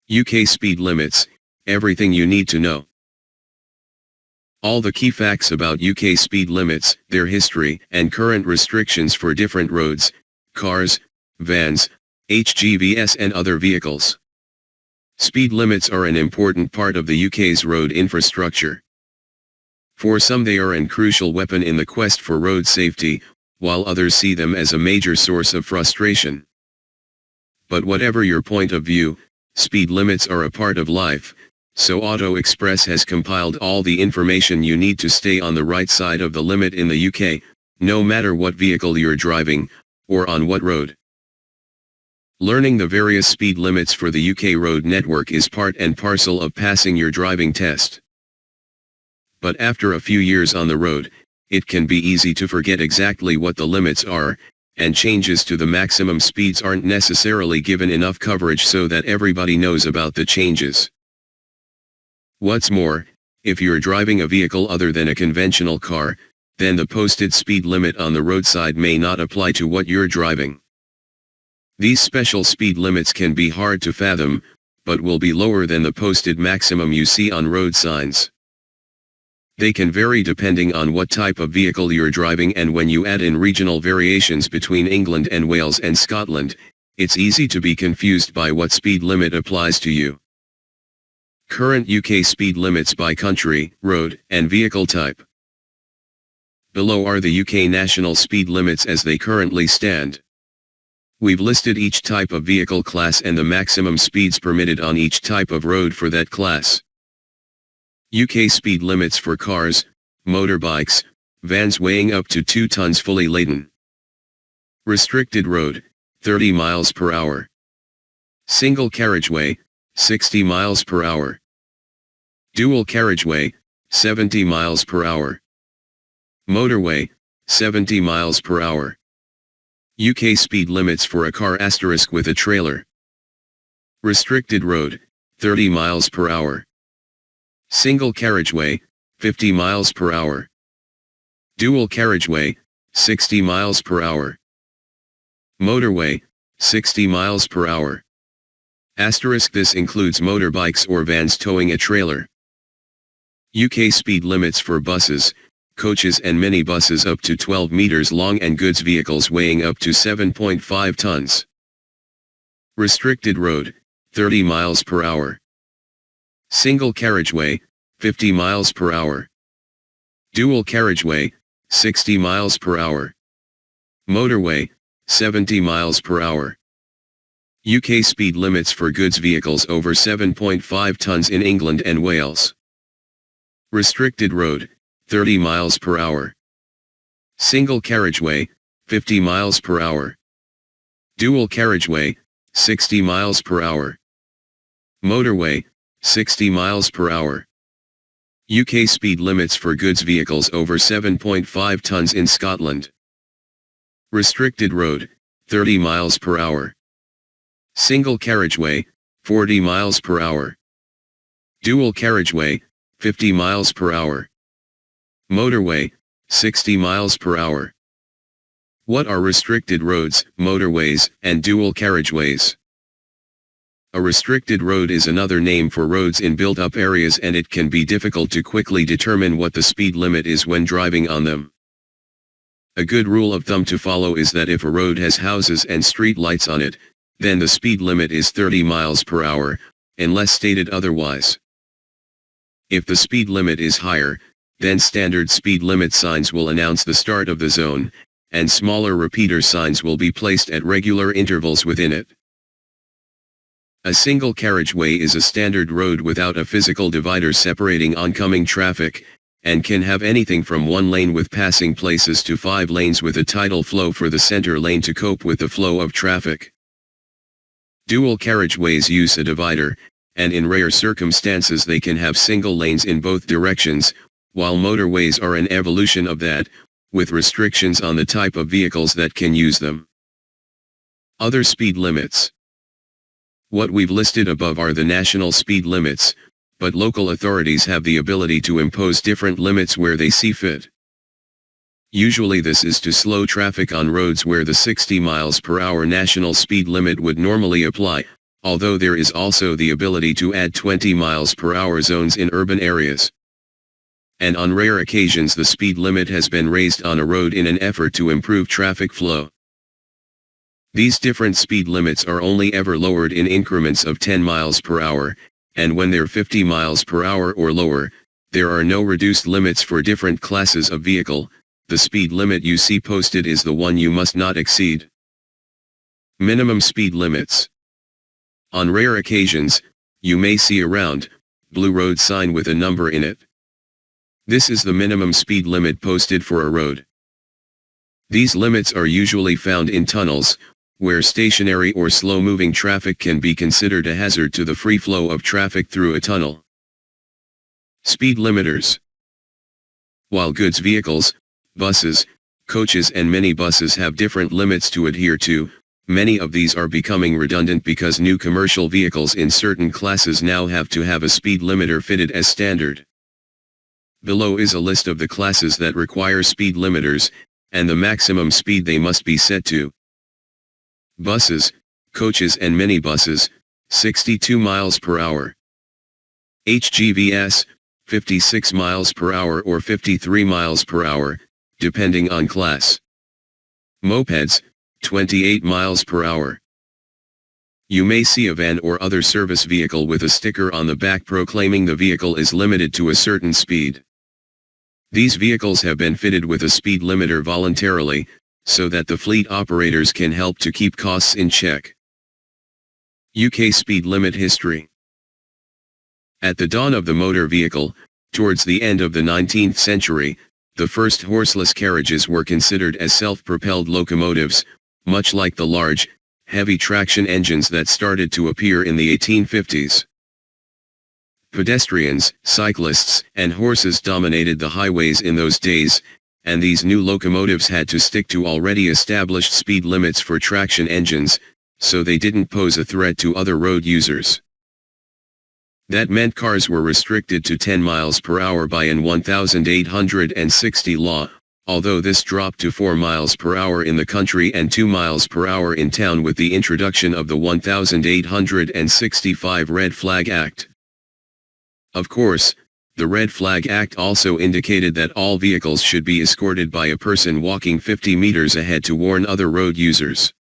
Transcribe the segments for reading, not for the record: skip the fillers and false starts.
UK speed limits, everything you need to know. All the key facts about UK speed limits, their history, and current restrictions for different roads, cars, vans, HGVs and other vehicles. Speed limits are an important part of the UK's road infrastructure. For some they are a crucial weapon in the quest for road safety, while others see them as a major source of frustration. But whatever your point of view, speed limits are a part of life, so Auto Express has compiled all the information you need to stay on the right side of the limit in the UK, no matter what vehicle you're driving, or on what road. Learning the various speed limits for the UK road network is part and parcel of passing your driving test. But after a few years on the road, it can be easy to forget exactly what the limits are, and changes to the maximum speeds aren't necessarily given enough coverage so that everybody knows about the changes. What's more, if you're driving a vehicle other than a conventional car, then the posted speed limit on the roadside may not apply to what you're driving. These special speed limits can be hard to fathom, but will be lower than the posted maximum you see on road signs. They can vary depending on what type of vehicle you're driving, and when you add in regional variations between England and Wales and Scotland, it's easy to be confused by what speed limit applies to you. Current UK speed limits by country, road, and vehicle type. Below are the UK national speed limits as they currently stand. We've listed each type of vehicle class and the maximum speeds permitted on each type of road for that class. UK speed limits for cars, motorbikes, vans weighing up to 2 tons fully laden. Restricted road, 30 miles per hour. Single carriageway, 60 miles per hour. Dual carriageway, 70 miles per hour. Motorway, 70 miles per hour. UK speed limits for a car * with a trailer. Restricted road, 30 miles per hour. Single carriageway, 50 miles per hour. Dual carriageway, 60 miles per hour. Motorway, 60 miles per hour. This includes motorbikes or vans towing a trailer. UK speed limits for buses, coaches and minibuses up to 12 meters long and goods vehicles weighing up to 7.5 tons. Restricted road, 30 miles per hour. Single carriageway, 50 miles per hour. Dual carriageway, 60 miles per hour. Motorway, 70 miles per hour. UK speed limits for goods vehicles over 7.5 tons in England and Wales. Restricted road, 30 miles per hour. Single carriageway, 50 miles per hour. Dual carriageway, 60 miles per hour. Motorway, 60 miles per hour. UK speed limits for goods vehicles over 7.5 tons in Scotland. Restricted road, 30 miles per hour. Single carriageway, 40 miles per hour. Dual carriageway, 50 miles per hour. Motorway, 60 miles per hour. What are restricted roads, motorways, and dual carriageways? A restricted road is another name for roads in built-up areas, and it can be difficult to quickly determine what the speed limit is when driving on them. A good rule of thumb to follow is that if a road has houses and street lights on it, then the speed limit is 30 miles per hour, unless stated otherwise. If the speed limit is higher, then standard speed limit signs will announce the start of the zone, and smaller repeater signs will be placed at regular intervals within it. A single carriageway is a standard road without a physical divider separating oncoming traffic, and can have anything from 1 lane with passing places to 5 lanes with a tidal flow for the center lane to cope with the flow of traffic. Dual carriageways use a divider, and in rare circumstances they can have single lanes in both directions, while motorways are an evolution of that, with restrictions on the type of vehicles that can use them. Other speed limits. What we've listed above are the national speed limits, but local authorities have the ability to impose different limits where they see fit. Usually this is to slow traffic on roads where the 60 miles per hour national speed limit would normally apply, although there is also the ability to add 20 miles per hour zones in urban areas. And on rare occasions the speed limit has been raised on a road in an effort to improve traffic flow. These different speed limits are only ever lowered in increments of 10 miles per hour, and when they're 50 miles per hour or lower, there are no reduced limits for different classes of vehicle. The speed limit you see posted is the one you must not exceed. Minimum speed limits. On rare occasions, you may see a round, blue road sign with a number in it. This is the minimum speed limit posted for a road. These limits are usually found in tunnels, where stationary or slow-moving traffic can be considered a hazard to the free flow of traffic through a tunnel. Speed limiters. While goods vehicles, buses, coaches and minibuses have different limits to adhere to, many of these are becoming redundant because new commercial vehicles in certain classes now have to have a speed limiter fitted as standard. Below is a list of the classes that require speed limiters, and the maximum speed they must be set to. Buses, coaches and minibuses, 62 miles per hour. HGVs, 56 miles per hour or 53 miles per hour, depending on class. Mopeds, 28 miles per hour. You may see a van or other service vehicle with a sticker on the back proclaiming the vehicle is limited to a certain speed. These vehicles have been fitted with a speed limiter voluntarily, so that the fleet operators can help to keep costs in check. UK speed limit history. At the dawn of the motor vehicle, towards the end of the 19th century, the first horseless carriages were considered as self-propelled locomotives, much like the large, heavy traction engines that started to appear in the 1850s. Pedestrians, cyclists, and horses dominated the highways in those days, and these new locomotives had to stick to already established speed limits for traction engines, so they didn't pose a threat to other road users. That meant cars were restricted to 10 miles per hour by an 1860 law, although this dropped to 4 miles per hour in the country and 2 miles per hour in town with the introduction of the 1865 Red Flag Act. Of course, the Red Flag Act also indicated that all vehicles should be escorted by a person walking 50 meters ahead to warn other road users.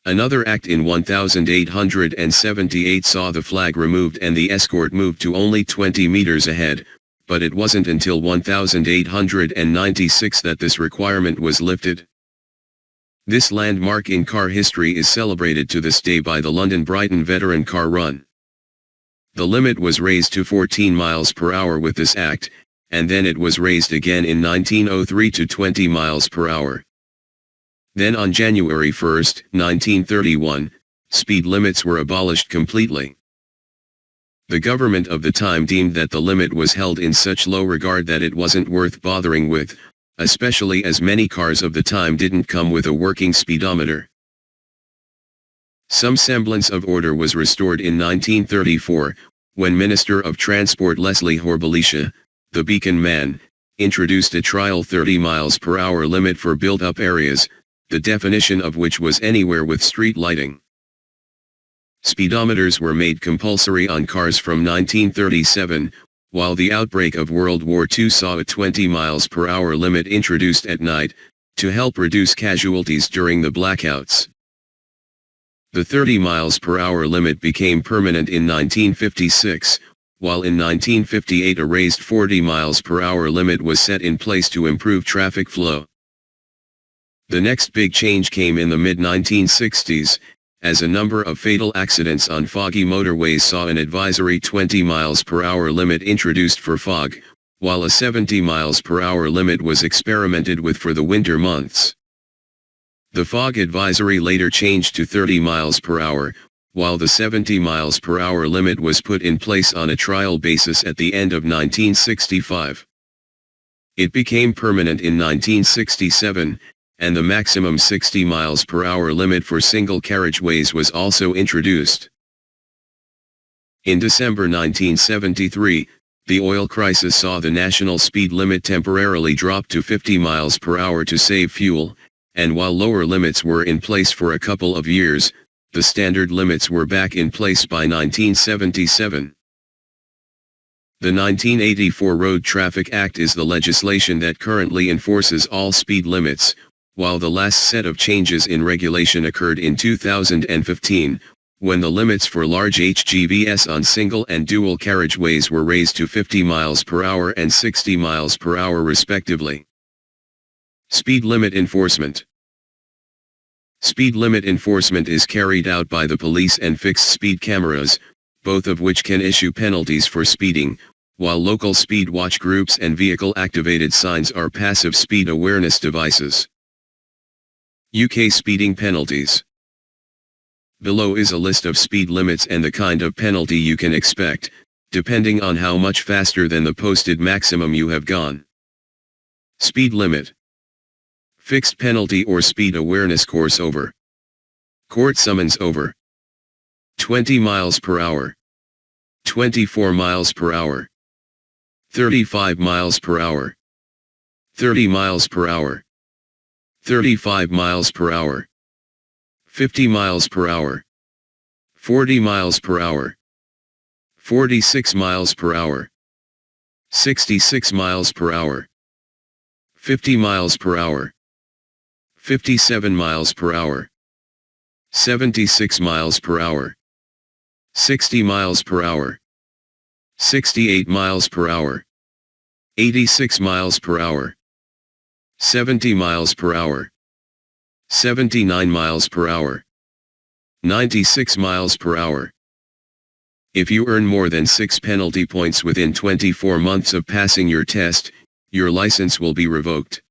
Another act in 1878 saw the flag removed and the escort moved to only 20 meters ahead, but it wasn't until 1896 that this requirement was lifted. This landmark in car history is celebrated to this day by the London Brighton Veteran Car Run. The limit was raised to 14 miles per hour with this act, and then it was raised again in 1903 to 20 miles per hour. Then on January 1, 1931, speed limits were abolished completely. The government of the time deemed that the limit was held in such low regard that it wasn't worth bothering with, especially as many cars of the time didn't come with a working speedometer. Some semblance of order was restored in 1934, when Minister of Transport Leslie Horbalisha, the Beacon Man, introduced a trial 30 miles per hour limit for built-up areas, the definition of which was anywhere with street lighting. Speedometers were made compulsory on cars from 1937, while the outbreak of World War II saw a 20 miles per hour limit introduced at night, to help reduce casualties during the blackouts. The 30 miles per hour limit became permanent in 1956, while in 1958 a raised 40 miles per hour limit was set in place to improve traffic flow. The next big change came in the mid-1960s, as a number of fatal accidents on foggy motorways saw an advisory 20 miles per hour limit introduced for fog, while a 70 miles per hour limit was experimented with for the winter months. The fog advisory later changed to 30 miles per hour, while the 70 miles per hour limit was put in place on a trial basis at the end of 1965. It became permanent in 1967, and the maximum 60 miles per hour limit for single carriageways was also introduced. In December 1973, the oil crisis saw the national speed limit temporarily drop to 50 miles per hour to save fuel, and while lower limits were in place for a couple of years, the standard limits were back in place by 1977. The 1984 Road Traffic Act is the legislation that currently enforces all speed limits, while the last set of changes in regulation occurred in 2015, when the limits for large HGVs on single and dual carriageways were raised to 50 miles per hour and 60 miles per hour respectively. Speed limit enforcement. Speed limit enforcement is carried out by the police and fixed speed cameras, both of which can issue penalties for speeding, while local speed watch groups and vehicle-activated signs are passive speed awareness devices. UK speeding penalties. Below is a list of speed limits and the kind of penalty you can expect, depending on how much faster than the posted maximum you have gone. Speed limit. Fixed penalty or speed awareness course over. Court summons over. 20 miles per hour. 24 miles per hour. 35 miles per hour. 30 miles per hour. 35 miles per hour. 50 miles per hour. 40 miles per hour. 46 miles per hour. 66 miles per hour. 50 miles per hour. 57 miles per hour. 76 miles per hour. 60 miles per hour. 68 miles per hour. 86 miles per hour. 70 miles per hour. 79 miles per hour. 96 miles per hour. If you earn more than 6 penalty points within 24 months of passing your test, your license will be revoked.